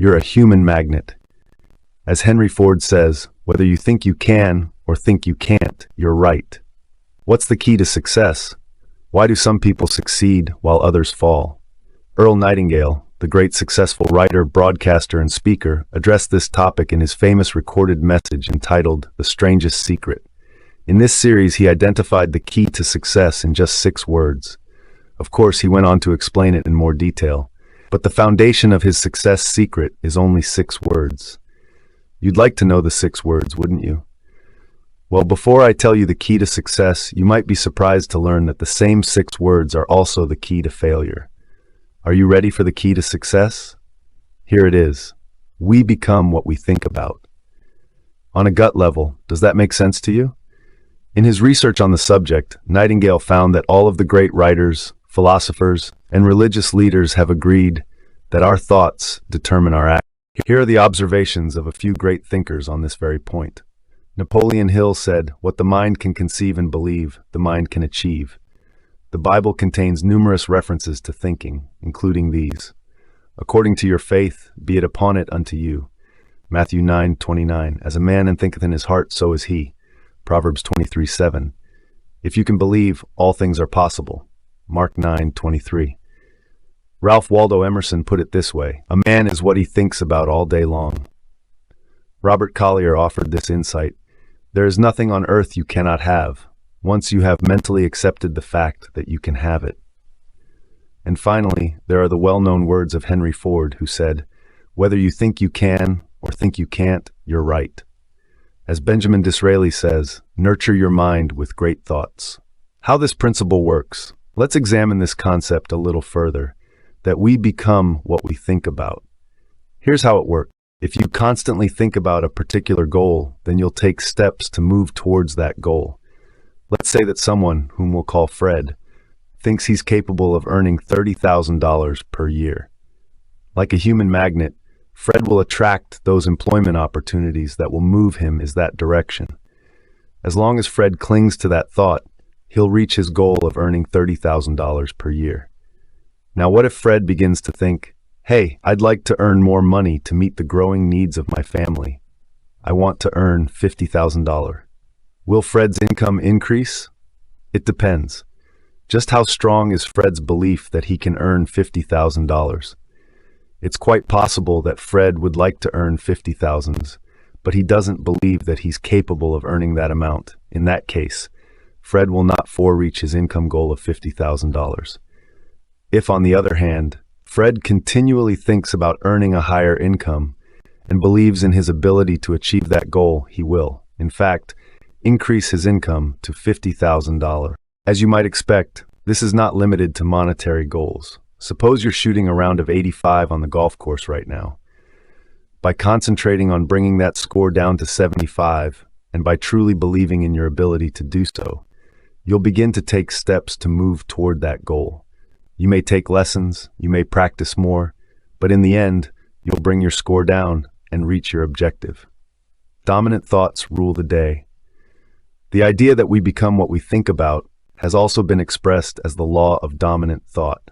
You're a human magnet. As Henry Ford says, whether you think you can or think you can't, you're right. What's the key to success? Why do some people succeed while others fall? Earl Nightingale, the great successful writer, broadcaster, and speaker, addressed this topic in his famous recorded message entitled The Strangest Secret. In this series, he identified the key to success in just 6 words. Of course, he went on to explain it in more detail, but the foundation of his success secret is only 6 words. You'd like to know the 6 words, wouldn't you? Well, before I tell you the key to success, you might be surprised to learn that the same 6 words are also the key to failure. Are you ready for the key to success? Here it is. We become what we think about. On a gut level, does that make sense to you? In his research on the subject, Nightingale found that all of the great writers, philosophers, and religious leaders have agreed that our thoughts determine our actions. Here are the observations of a few great thinkers on this very point. Napoleon Hill said, "What the mind can conceive and believe, the mind can achieve." The Bible contains numerous references to thinking, including these. "According to your faith, be it upon it unto you." Matthew 9:29. "As a man thinketh in his heart, so is he." Proverbs 23:7. "If you can believe, all things are possible." Mark 9:23. Ralph Waldo Emerson put it this way, "A man is what he thinks about all day long." Robert Collier offered this insight, "There is nothing on earth you cannot have, once you have mentally accepted the fact that you can have it." And finally, there are the well-known words of Henry Ford, who said, "Whether you think you can or think you can't, you're right." As Benjamin Disraeli says, "Nurture your mind with great thoughts." How this principle works. Let's examine this concept a little further, that we become what we think about. Here's how it works. If you constantly think about a particular goal, then you'll take steps to move towards that goal. Let's say that someone, whom we'll call Fred, thinks he's capable of earning $30,000 per year. Like a human magnet, Fred will attract those employment opportunities that will move him in that direction. As long as Fred clings to that thought, he'll reach his goal of earning $30,000 per year. Now, what if Fred begins to think, "Hey, I'd like to earn more money to meet the growing needs of my family. I want to earn $50,000. Will Fred's income increase? It depends. Just how strong is Fred's belief that he can earn $50,000? It's quite possible that Fred would like to earn $50,000, but he doesn't believe that he's capable of earning that amount. In that case, Fred will not reach his income goal of $50,000. If, on the other hand, Fred continually thinks about earning a higher income and believes in his ability to achieve that goal, he will, in fact, increase his income to $50,000. As you might expect, this is not limited to monetary goals. Suppose you're shooting a round of 85 on the golf course right now. By concentrating on bringing that score down to 75, and by truly believing in your ability to do so, you'll begin to take steps to move toward that goal. You may take lessons, you may practice more, but in the end, you'll bring your score down and reach your objective. Dominant thoughts rule the day. The idea that we become what we think about has also been expressed as the law of dominant thought.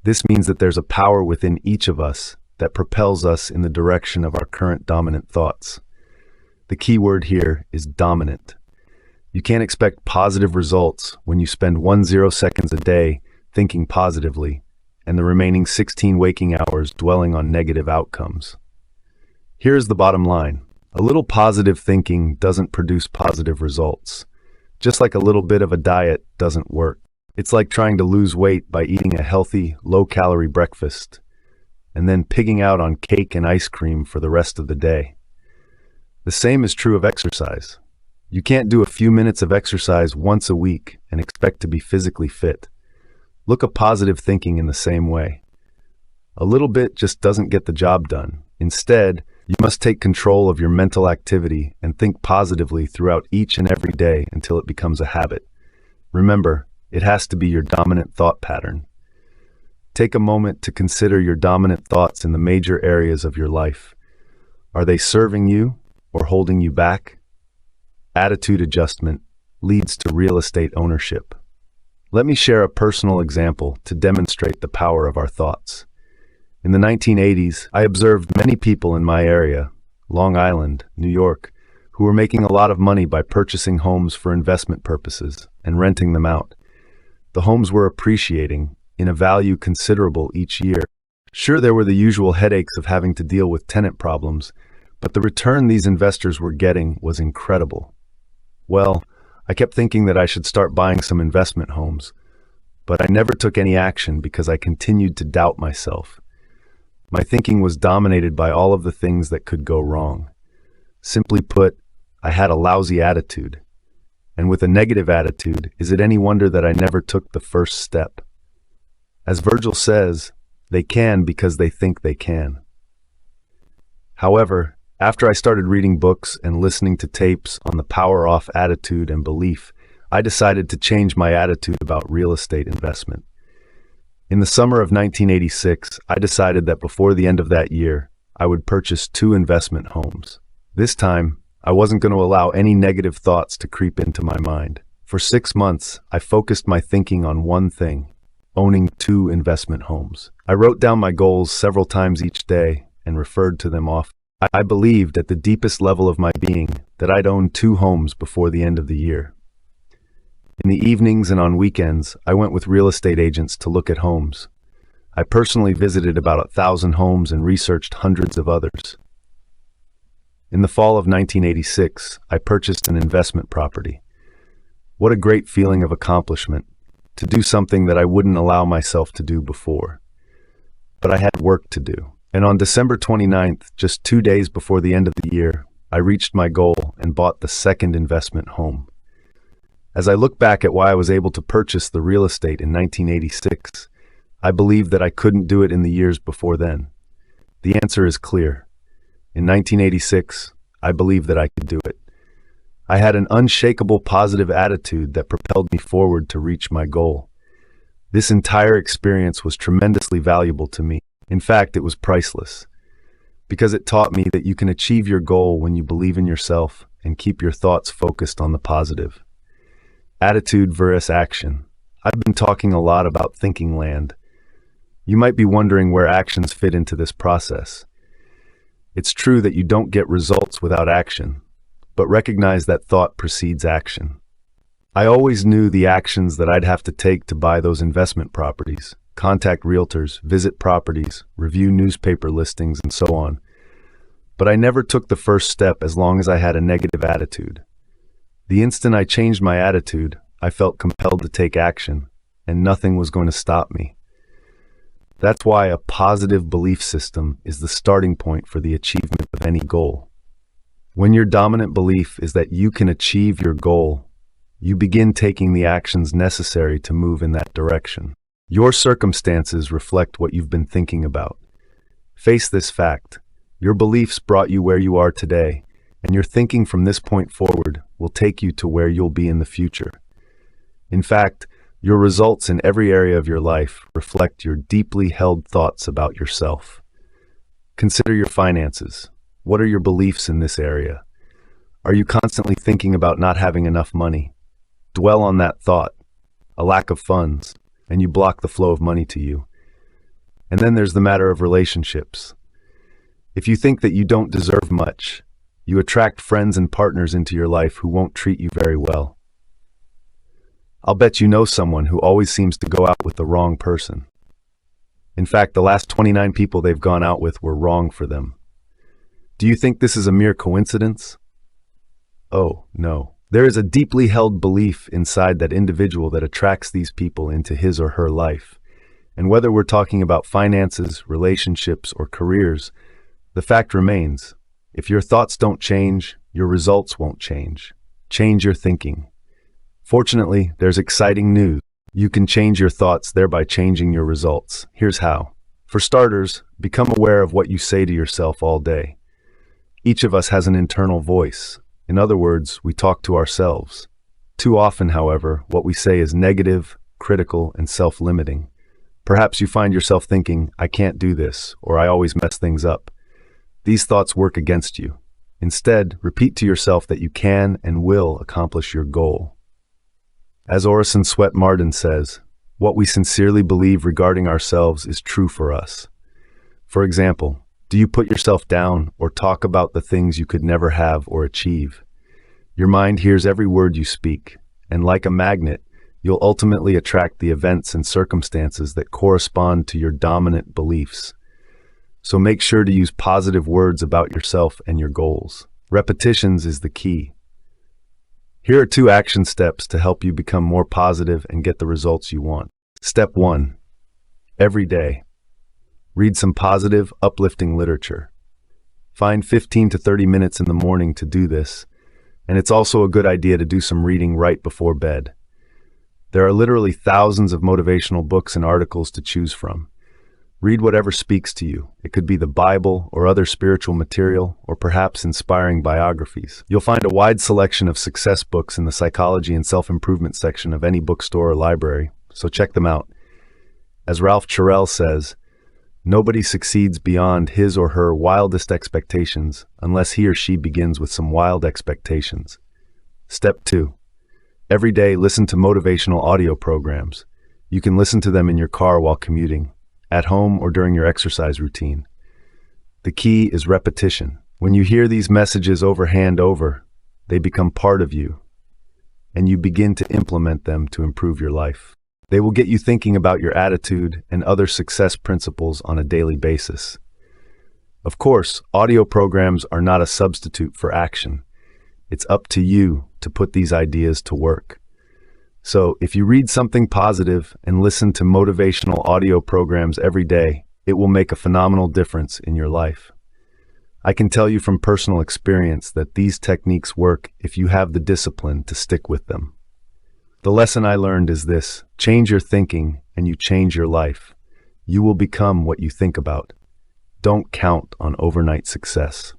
This means that there's a power within each of us that propels us in the direction of our current dominant thoughts. The key word here is dominant. You can't expect positive results when you spend 10 seconds a day thinking positively and the remaining 16 waking hours dwelling on negative outcomes. Here's the bottom line. A little positive thinking doesn't produce positive results. Just like a little bit of a diet doesn't work. It's like trying to lose weight by eating a healthy, low-calorie breakfast and then pigging out on cake and ice cream for the rest of the day. The same is true of exercise. You can't do a few minutes of exercise once a week and expect to be physically fit. Look at positive thinking in the same way. A little bit just doesn't get the job done. Instead, you must take control of your mental activity and think positively throughout each and every day until it becomes a habit. Remember, it has to be your dominant thought pattern. Take a moment to consider your dominant thoughts in the major areas of your life. Are they serving you or holding you back? Attitude adjustment leads to real estate ownership. Let me share a personal example to demonstrate the power of our thoughts. In the 1980s, I observed many people in my area, Long Island, New York, who were making a lot of money by purchasing homes for investment purposes and renting them out. The homes were appreciating in a value considerable each year. Sure, there were the usual headaches of having to deal with tenant problems, but the return these investors were getting was incredible. Well, I kept thinking that I should start buying some investment homes, but I never took any action because I continued to doubt myself. My thinking was dominated by all of the things that could go wrong. Simply put, I had a lousy attitude. And with a negative attitude, is it any wonder that I never took the first step? As Virgil says, they can because they think they can. However, after I started reading books and listening to tapes on the power-off attitude and belief, I decided to change my attitude about real estate investment. In the summer of 1986, I decided that before the end of that year, I would purchase 2 investment homes. This time, I wasn't going to allow any negative thoughts to creep into my mind. For 6 months, I focused my thinking on one thing: owning 2 investment homes. I wrote down my goals several times each day and referred to them often. I believed at the deepest level of my being that I'd own 2 homes before the end of the year. In the evenings and on weekends, I went with real estate agents to look at homes. I personally visited about 1,000 homes and researched hundreds of others. In the fall of 1986, I purchased an investment property. What a great feeling of accomplishment, to do something that I wouldn't allow myself to do before. But I had work to do. And on December 29th, just 2 days before the end of the year, I reached my goal and bought the second investment home. As I look back at why I was able to purchase the real estate in 1986, I believe that I couldn't do it in the years before then. The answer is clear. In 1986, I believed that I could do it. I had an unshakable positive attitude that propelled me forward to reach my goal. This entire experience was tremendously valuable to me. In fact, it was priceless, because it taught me that you can achieve your goal when you believe in yourself and keep your thoughts focused on the positive. Attitude versus action. I've been talking a lot about thinking land. You might be wondering where actions fit into this process. It's true that you don't get results without action, but recognize that thought precedes action. I always knew the actions that I'd have to take to buy those investment properties, contact realtors, visit properties, review newspaper listings, and so on. But I never took the first step as long as I had a negative attitude. The instant I changed my attitude, I felt compelled to take action, and nothing was going to stop me. That's why a positive belief system is the starting point for the achievement of any goal. When your dominant belief is that you can achieve your goal, you begin taking the actions necessary to move in that direction. Your circumstances reflect what you've been thinking about. Face this fact: your beliefs brought you where you are today, and your thinking from this point forward will take you to where you'll be in the future. In fact, your results in every area of your life reflect your deeply held thoughts about yourself. Consider your finances. What are your beliefs in this area? Are you constantly thinking about not having enough money? Dwell on that thought, a lack of funds, and you block the flow of money to you. And then there's the matter of relationships. If you think that you don't deserve much, you attract friends and partners into your life who won't treat you very well. I'll bet you know someone who always seems to go out with the wrong person. In fact, the last 29 people they've gone out with were wrong for them. Do you think this is a mere coincidence? Oh, no. There is a deeply held belief inside that individual that attracts these people into his or her life. And whether we're talking about finances, relationships, or careers, the fact remains: if your thoughts don't change, your results won't change. Change your thinking. Fortunately, there's exciting news. You can change your thoughts, thereby changing your results. Here's how. For starters, become aware of what you say to yourself all day. Each of us has an internal voice. In other words, we talk to ourselves. Too often, however, what we say is negative, critical, and self-limiting. Perhaps you find yourself thinking, "I can't do this," or "I always mess things up." These thoughts work against you. Instead, repeat to yourself that you can and will accomplish your goal. As Orison Swett Marden says, what we sincerely believe regarding ourselves is true for us. For example, do you put yourself down or talk about the things you could never have or achieve? Your mind hears every word you speak, and like a magnet, you'll ultimately attract the events and circumstances that correspond to your dominant beliefs. So make sure to use positive words about yourself and your goals. Repetitions is the key. Here are 2 action steps to help you become more positive and get the results you want. Step 1. Every day, read some positive, uplifting literature. Find 15 to 30 minutes in the morning to do this, and it's also a good idea to do some reading right before bed. There are literally thousands of motivational books and articles to choose from. Read whatever speaks to you. It could be the Bible or other spiritual material, or perhaps inspiring biographies. You'll find a wide selection of success books in the psychology and self-improvement section of any bookstore or library, so check them out. As Ralph Churel says, nobody succeeds beyond his or her wildest expectations unless he or she begins with some wild expectations. Step 2. Every day, listen to motivational audio programs. You can listen to them in your car while commuting, at home, or during your exercise routine. The key is repetition. When you hear these messages over, they become part of you, and you begin to implement them to improve your life. They will get you thinking about your attitude and other success principles on a daily basis. Of course, audio programs are not a substitute for action. It's up to you to put these ideas to work. So, if you read something positive and listen to motivational audio programs every day, it will make a phenomenal difference in your life. I can tell you from personal experience that these techniques work if you have the discipline to stick with them. The lesson I learned is this: change your thinking and you change your life. You will become what you think about. Don't count on overnight success.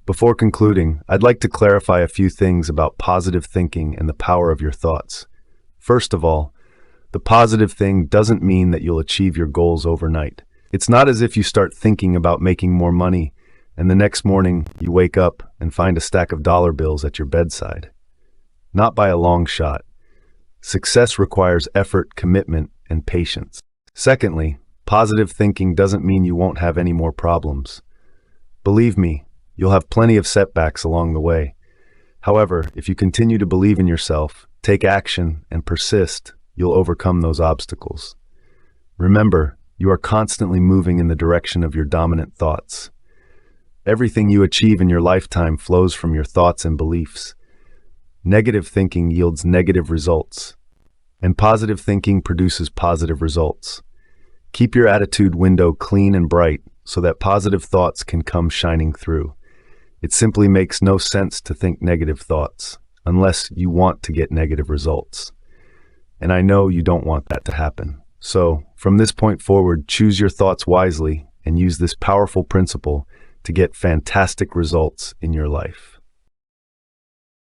Before concluding, I'd like to clarify a few things about positive thinking and the power of your thoughts. First of all, the positive thing doesn't mean that you'll achieve your goals overnight. It's not as if you start thinking about making more money and the next morning you wake up and find a stack of dollar bills at your bedside. Not by a long shot. Success requires effort, commitment, and patience. Secondly, positive thinking doesn't mean you won't have any more problems. Believe me, you'll have plenty of setbacks along the way. However, if you continue to believe in yourself, take action, and persist, you'll overcome those obstacles. Remember, you are constantly moving in the direction of your dominant thoughts. Everything you achieve in your lifetime flows from your thoughts and beliefs. Negative thinking yields negative results, and positive thinking produces positive results. Keep your attitude window clean and bright so that positive thoughts can come shining through. It simply makes no sense to think negative thoughts unless you want to get negative results. And I know you don't want that to happen. So, from this point forward, choose your thoughts wisely and use this powerful principle to get fantastic results in your life.